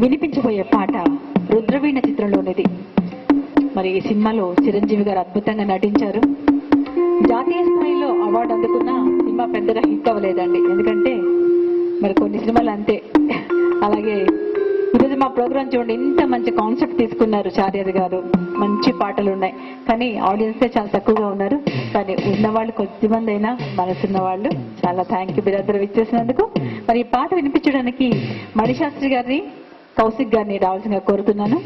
వినిపించబోయే పాట రుద్రవీణ చిత్రంలోనిది. మరి ఈ సినిమాలో చిరంజీవి గారు అద్భుతంగా నటించారు. జాతీయ స్థాయిలో అవార్డు అందుకున్న సినిమా పెద్దగా హిట్ అవ్వలేదండి, ఎందుకంటే మరి కొన్ని సినిమాలు అంతే. అలాగే ఈరోజు మా ప్రోగ్రామ్ చూడండి, ఇంత మంచి కాన్సెప్ట్ తీసుకున్నారు చార్యర్ గారు, మంచి పాటలు ఉన్నాయి, కానీ ఆడియన్సే చాలా తక్కువగా ఉన్నారు. కానీ ఉన్నవాళ్ళు కొద్దిమంది అయినా మనసున్న వాళ్ళు. చాలా థ్యాంక్ యూ మీరందరూ ఇచ్చేసినందుకు. మరి ఈ పాట వినిపించడానికి మణిశాస్త్రి గారిని, కౌశిక్ గారిని రావాల్సిందిగా కోరుతున్నాను.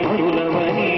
మరులవని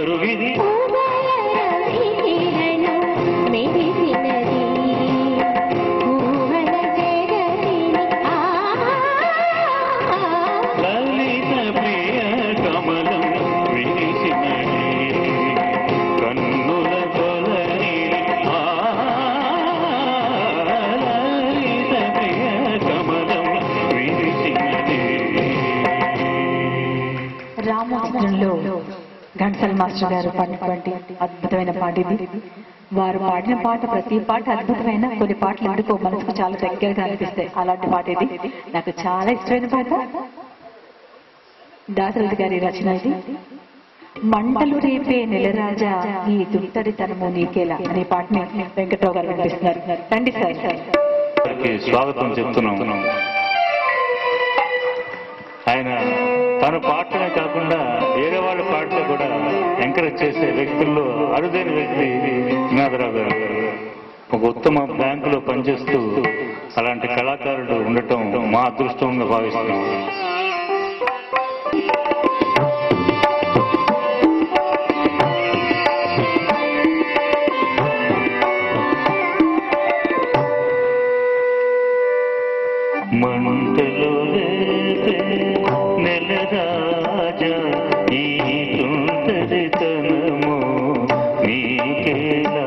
మరువిది రామచంద్రంలో ఘంటసాల మాస్టర్ గారు పాడినటువంటి అద్భుతమైన పాట ఇది. వారు పాడిన పాట ప్రతి పాట అద్భుతమైన, కొన్ని పాటలు ఎందుకో మనసుకు చాలా దగ్గరగా అనిపిస్తాయి. అలాంటి పాట ఇది నాకు చాలా ఇష్టమైన పాట. దాశరథి గారి రచన ఇది. మంటలు రేపే నెలరాజా ఈ దుర్తడితనము నీకేలా అనే పాటని వెంకట్రావు గారు వినిపిస్తున్నారు. రండి సార్. స్వాగతం చెప్తున్నాం. ఆయన తను పాటనే కాకుండా వేరే వాళ్ళు పాడితే కూడా ఎంకరేజ్ చేసే వ్యక్తుల్లో అరుదైన వ్యక్తి శ్రీనాథరావు గారు. ఒక ఉత్తమ బ్యాంకులో పనిచేస్తూ అలాంటి కళాకారుడు ఉండటం మా అదృష్టంగా భావిస్తున్నాం. మంటలో నెలరాజా ఈ తుంటరితనము నీకేలా,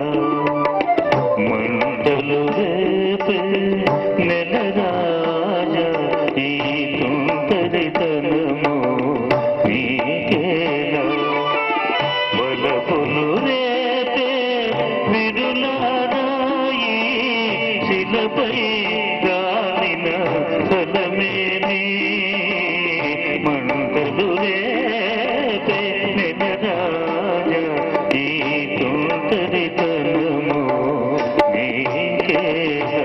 మంటలు రేపే నెలరాజా ఈ తుంటరితనము నీకేలా, వలపులు రేపే విరులారాయి శిలపై గాలిన ఫలమేని, మంటలు రేపే నెలరాజా ఈ తుంటరితనము నీకేలా.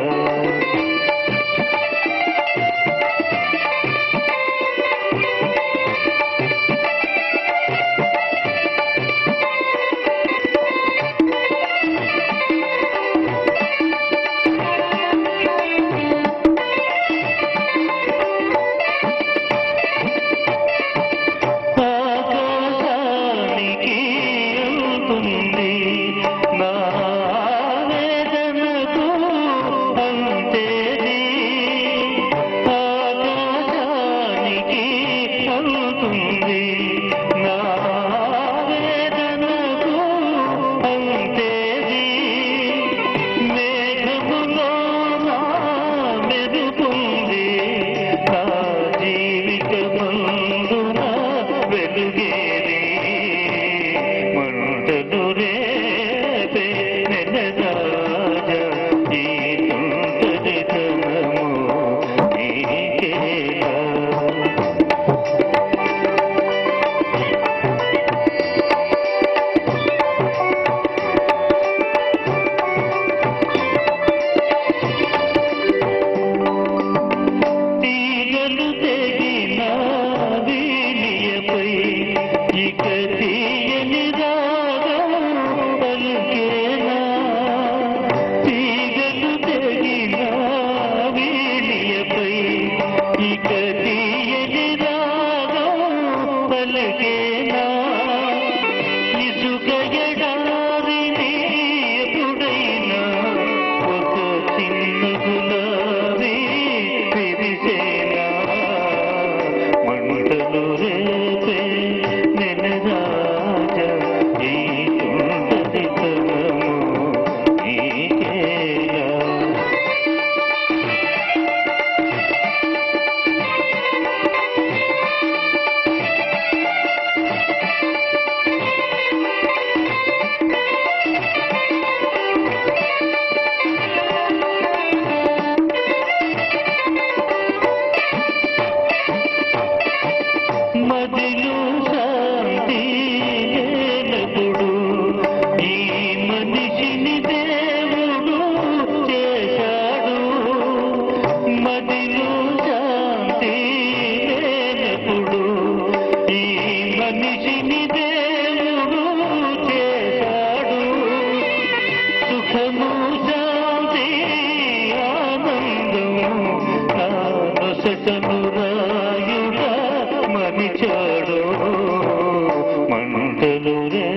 మంటలు రే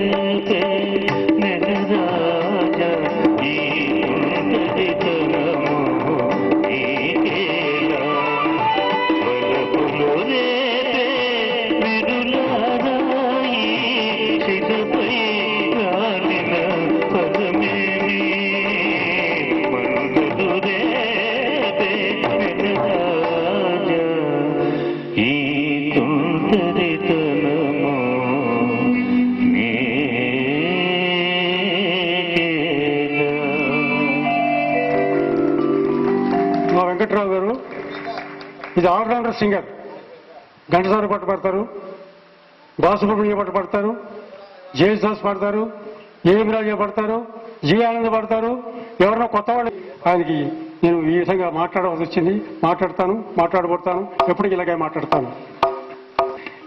ఈ తుంటరితనము మా వెంకట్రావు గారు ఇది ఆల్రౌండర్ సింగర్. ఘంటసాల పాట పాడతారు, బాలసుబ్రహ్మణ్యం పాట పాడతారు, జయదాస్ పాడతారు, ఏఎం రాజా పాడతారు, జి ఆనంద్ పాడతారు. ఎవరన్నా కొత్త వాళ్ళు ఆయనకి నేను ఈ విధంగా మాట్లాడవలసి వచ్చింది. మాట్లాడబోతాను, ఎప్పటికీ ఇలాగే మాట్లాడతాను.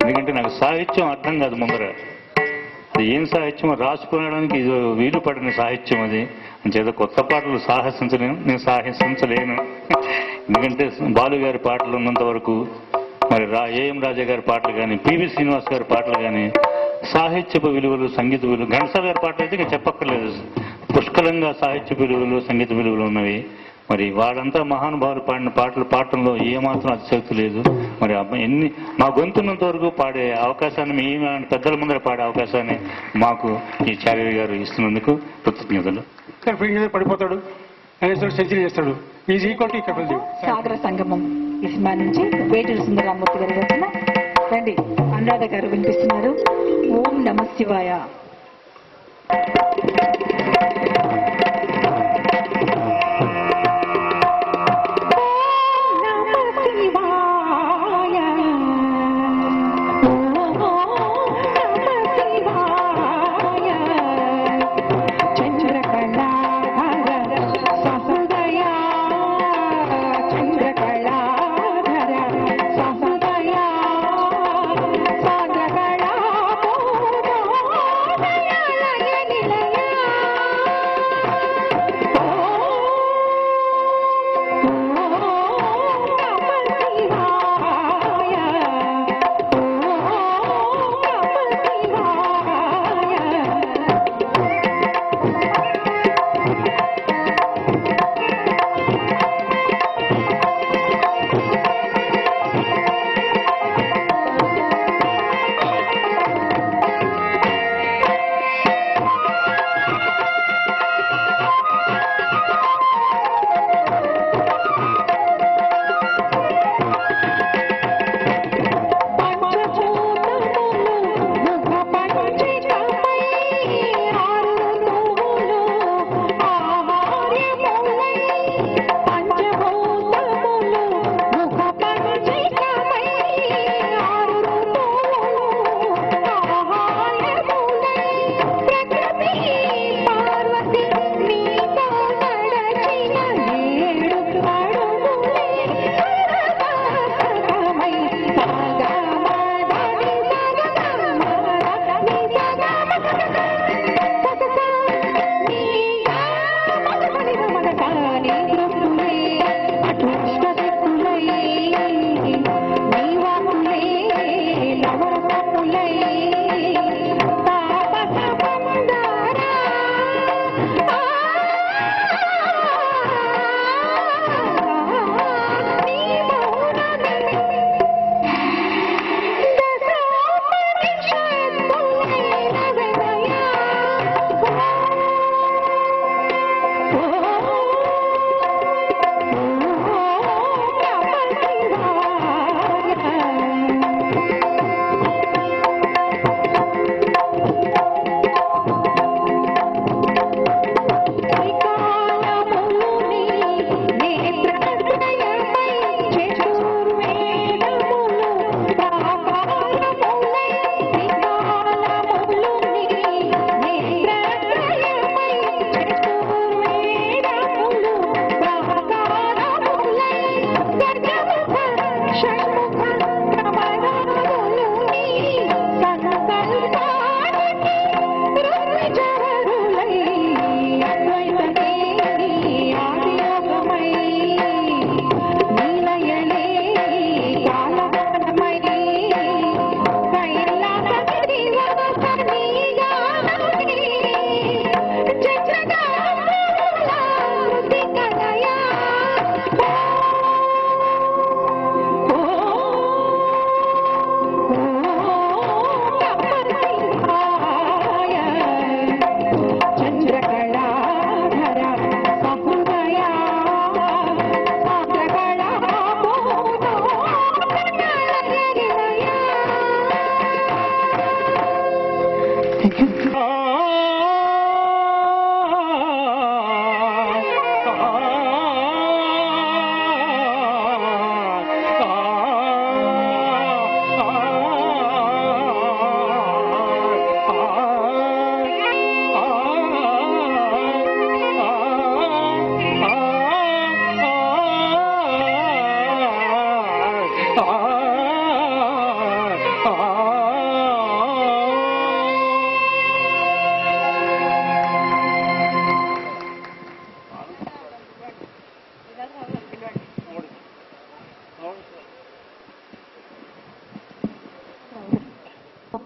ఎందుకంటే నాకు సాహిత్యం అర్థం కాదు ముందర. అది ఏం సాహిత్యం రాసుకోవడానికి ఇది వీలు పడిన సాహిత్యం. అది అంచేత కొత్త పాటలు నేను సాహసించలేను. ఎందుకంటే బాలు గారి పాటలు ఉన్నంత వరకు, మరి ఏఎం రాజా గారి పాటలు కానీ, పివి శ్రీనివాస్ గారి పాటలు కానీ సాహిత్యపు విలువలు, సంగీత విలువలు. ఘంటసాల గారి పాటలు అయితే ఇంకా చెప్పక్కర్లేదు. పుష్కలంగా సాహిత్య విలువలు, సంగీత విలువలు ఉన్నవి. మరి వాళ్ళంతా మహానుభావులు పాడిన పాటలు పాడటంలో ఏమాత్రం అతిశక్తి లేదు. మరి మా గొంతున్నంత వరకు పాడే అవకాశాన్ని, మీ పెద్దల ముందర పాడే అవకాశాన్ని మాకు ఈ చార్య గారు ఇస్తున్నందుకు కృతజ్ఞతలు. పడిపోతాడు, సెంచరీ చేస్తాడు. Is equal to Kapil Dev. Sagara Sangamam ఈ సినిమా నుంచి వేటూరి సుందరరామూర్తి గారి రచన. రండి, అనురాధ గారు వినిపిస్తున్నారు. ఓం నమ శివాయ.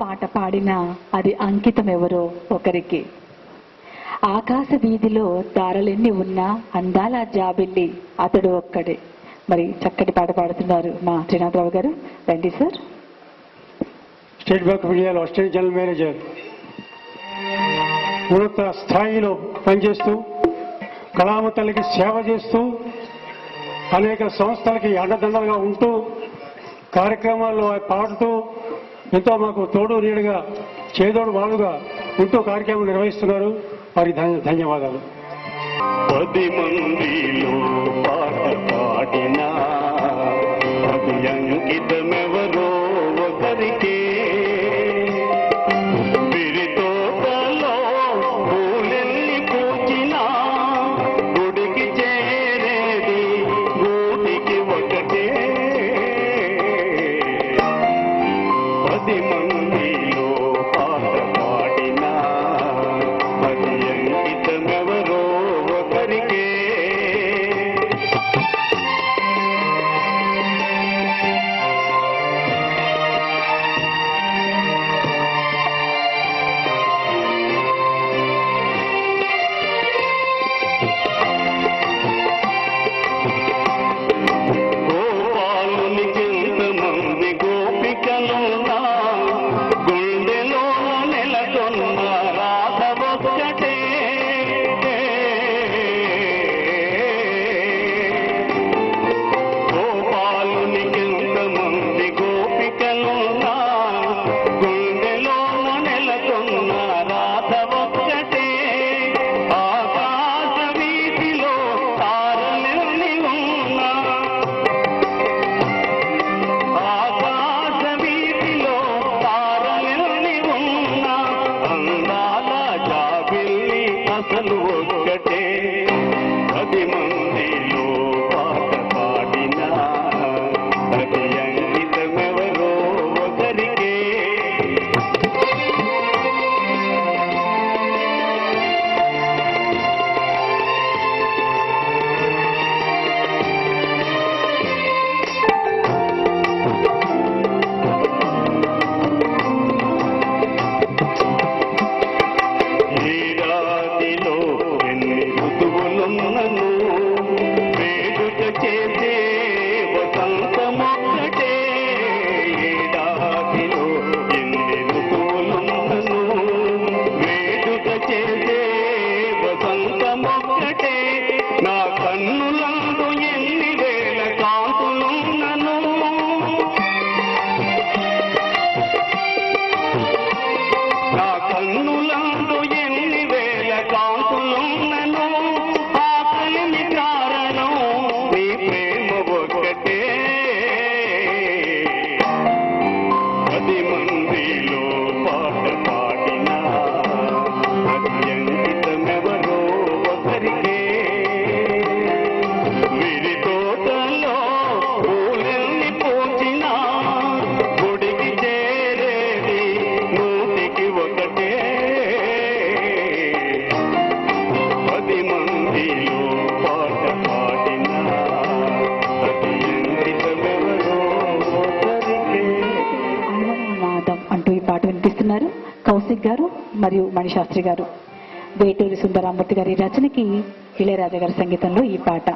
పాట పాడినా అది అంకితం ఎవరో ఒకరికి. ఆకాశ వీధిలో తారలెన్ని ఉన్నా అందాల జాబిల్లి అతడు ఒక్కడే. మరి చక్కటి పాట పాడుతున్నారు మా శ్రీనాథరావు గారు. రండి సార్. స్టేట్ బ్యాంక్ ఆఫ్ ఇండియాలో అసిస్టెంట్ జనరల్ మేనేజర్, ఉన్నత స్థాయిలో పనిచేస్తూ కళామ తల్లికి సేవ చేస్తూ అనేక సంస్థలకి అండదండలుగా ఉంటూ కార్యక్రమాల్లో పాడుతూ ఎంతో మాకు తోడు నీడుగా చేదోడు వాడుగా ఉంటూ కార్యక్రమం నిర్వహిస్తున్నారు. వారికి ధన్యవాదాలు. 10 మందిలో పాట పాడినా అది అంకితమెవరో ఒకరికే. విరితోటలో పూలెల్లి పూచినా గుడికి చేరేది గూటికి ఒకటే. 10 మందిలో పాట పాడినా అది అంకితమెవరో ఒకరికే. గోపాలునికెంతమంది గోపికలున్నా గుండెలో నెలకొన్న రాధ ఒక్కటే. గోపాలునికెంతమంది గోపికలున్నా గుండెలో నెలకొన్న రాధ ఒక్కటే. ఆకాశ వీధిలో తారలెన్ని ఉన్నా ఆకాశ వీధిలో తారలెన్ని ఉన్నా అందాల జాబిల్లి అసలు ఒక్కటే. 10 మందిలో పాట పాడినా అది అంకితమెవరో ఒకరికే. ఏడాదిలో ఎన్ని ఋతువులున్నను వేడుక చేసే వసంతమొక్కటే. ఏడాదిలో ఎన్ని ఋతువులున్నను వేడుక చేసే వసంతమొక్కటే. నా కన్నులందు ఎన్ని వేల కాంతులున్నను నా కన్నులందు ఎన్ని వేల కాంతులున్నను ఆకలిని కారణం నీ ప్రేమ ఒక్కటే. 10 మందిలో పాట పాడినా అది అంకితమెవరో ఒకరికే. విరితోటలో పూలెల్లి పూచినా గుడికి చేరేది నూటికి ఒకటే. 10 మందిలో పాట పాడినా అది అంకితమెవరో ఒకరికే. నాదం అంటూ ఈ పాట వినిపిస్తున్నారు కౌశిక్ గారు మరియు మణిశాస్త్రి గారు. వేటూరి సుందరామూర్తి గారి రచనకి ఇళయరాజా గారి సంగీతంలో ఈ పాట.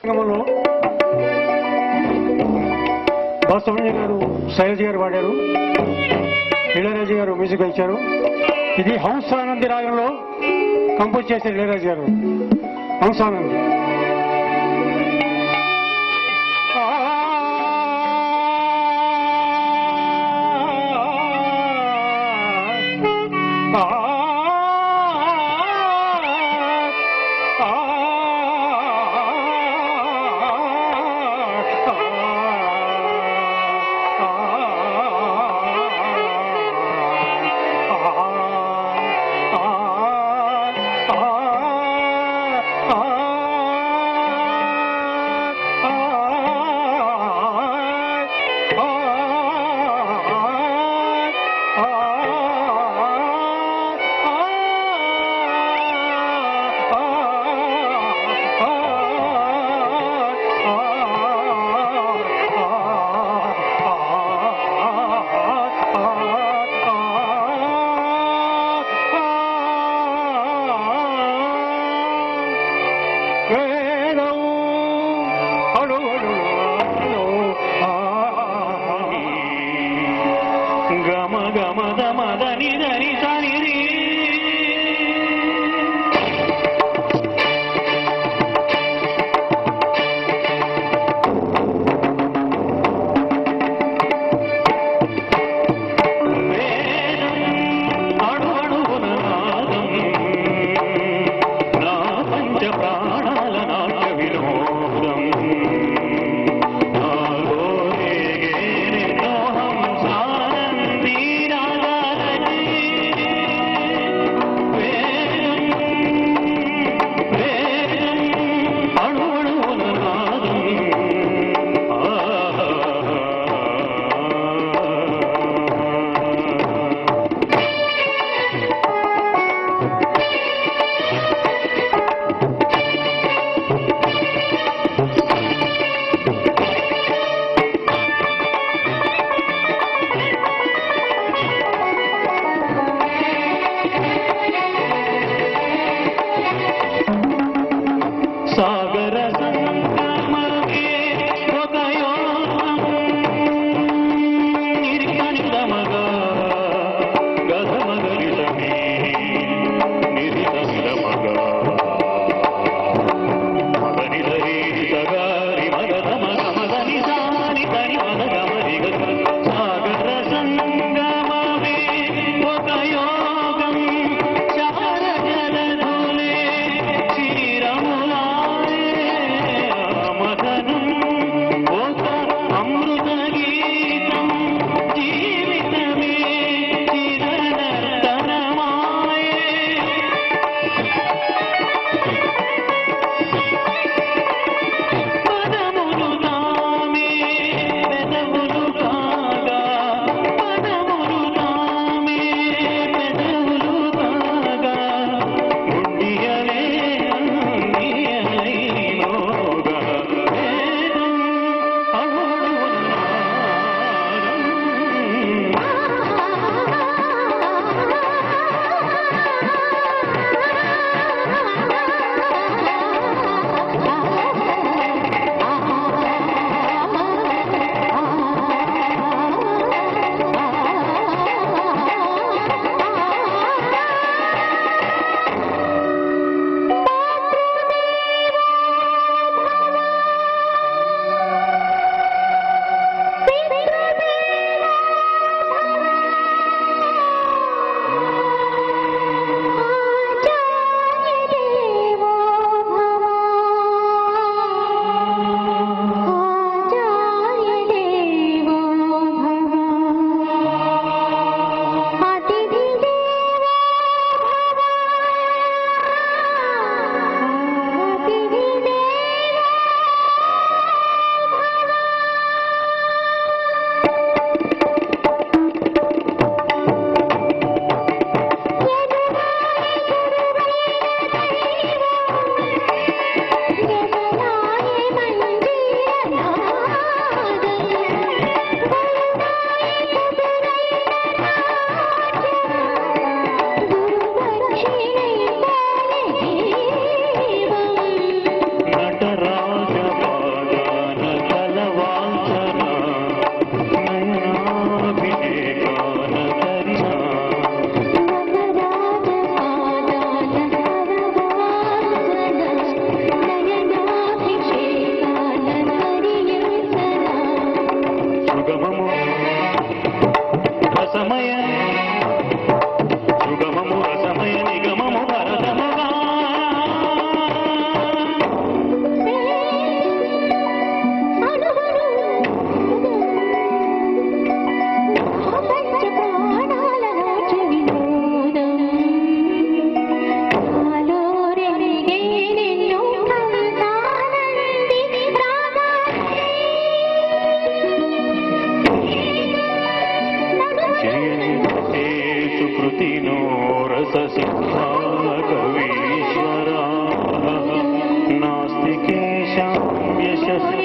కార్యక్రమంలో బాలసుబ్రహ్మణ్య గారు, శైలజ గారు పాడారు, ఇళయరాజు గారు మ్యూజిక్ ఇచ్చారు. ఇది హంసానంది రాగంలో కంపోజ్ చేశారు ఇళయరాజు గారు. హంసానంది. ఆ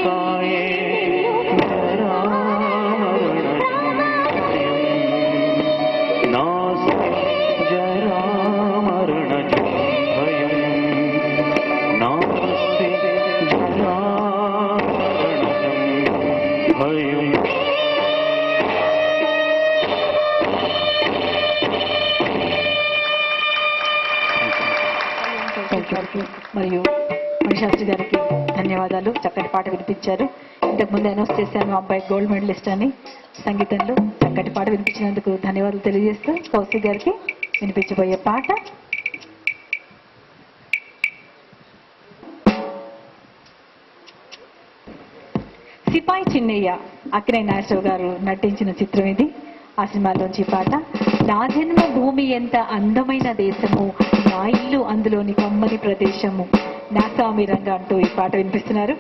కాయే నాస్తి జరామరణజ భయం నాస్తి జరామరణజం భయం. మరియు మణిశాస్త్రి గారికి ధన్యవాదాలు. చక్కటి పాట వినిపించారు. ఇంతకుముందు అనౌన్స్ చేశాను అబ్బాయి గోల్డ్ మెడలిస్ట్ అని సంగీతంలో. చక్కటి పాట వినిపించినందుకు ధన్యవాదాలు తెలియజేస్తూ కౌశిక్ గారికి వినిపించబోయే పాట సిపాయి చిన్నయ్య. అక్కినేని నాగేశ్వరరావు గారు నటించిన చిత్రం ఇది. ఆ సినిమాలోంచి పాట నా జన్మ భూమి ఎంత అందమైన దేశము, నా ఇల్లు అందులోని కమ్మని ప్రదేశము, నా స్వామి రంగ అంటూ ఈ పాట వినిపిస్తున్నారు.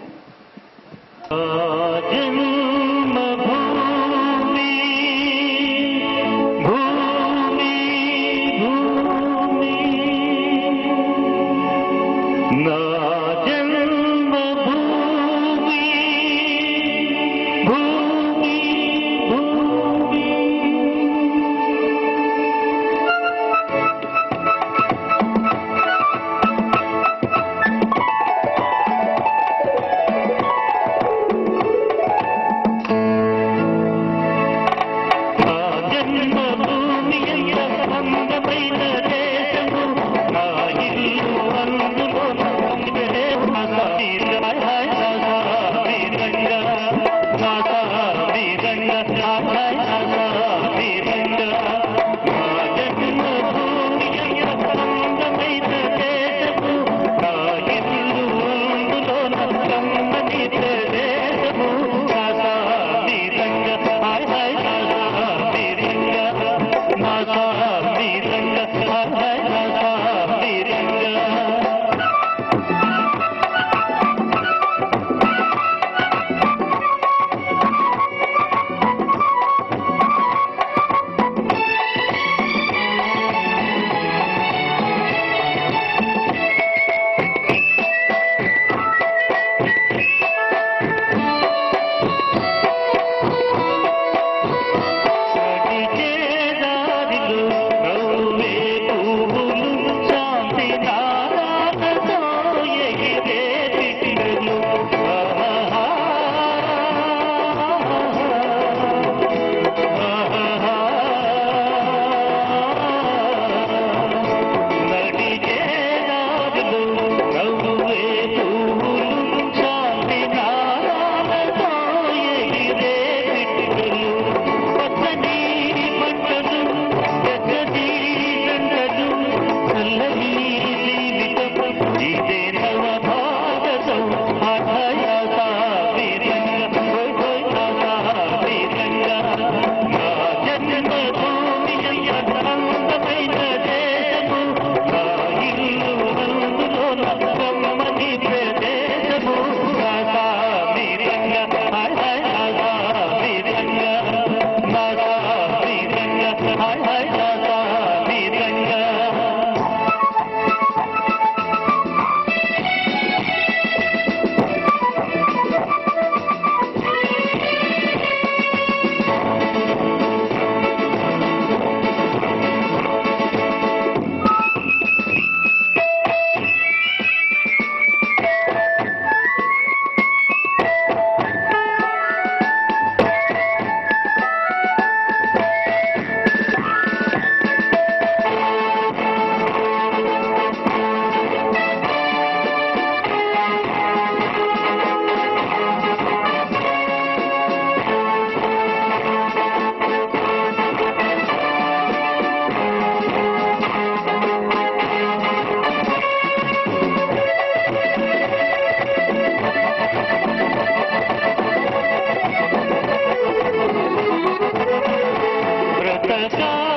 బ్రతకా